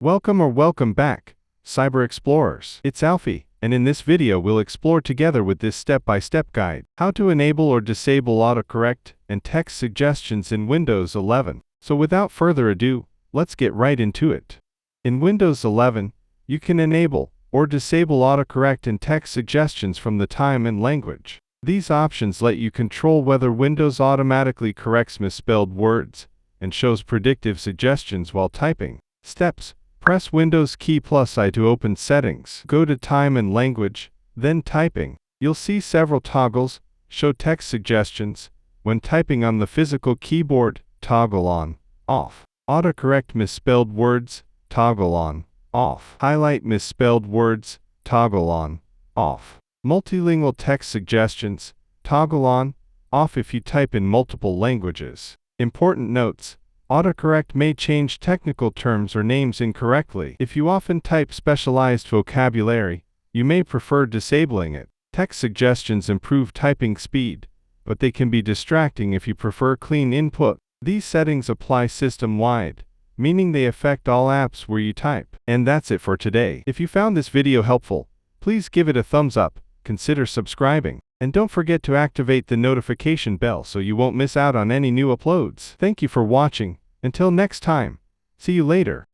Welcome back, Cyber Explorers. It's Alfie, and in this video we'll explore together with this step-by-step guide how to enable or disable autocorrect and text suggestions in Windows 11. So without further ado, let's get right into it. In Windows 11, you can enable or disable autocorrect and text suggestions from the time and language. These options let you control whether Windows automatically corrects misspelled words and shows predictive suggestions while typing. Steps: press Windows key +I to open settings. Go to time and language, then typing. You'll see several toggles. Show text suggestions when typing on the physical keyboard. Toggle on, off. Autocorrect misspelled words. Toggle on, off. Highlight misspelled words. Toggle on, off. Multilingual text suggestions. Toggle on, off if you type in multiple languages. Important notes: autocorrect may change technical terms or names incorrectly. If you often type specialized vocabulary, you may prefer disabling it. Text suggestions improve typing speed, but they can be distracting if you prefer clean input. These settings apply system-wide, meaning they affect all apps where you type. And that's it for today. If you found this video helpful, please give it a thumbs up, consider subscribing, and don't forget to activate the notification bell so you won't miss out on any new uploads. Thank you for watching. Until next time, see you later.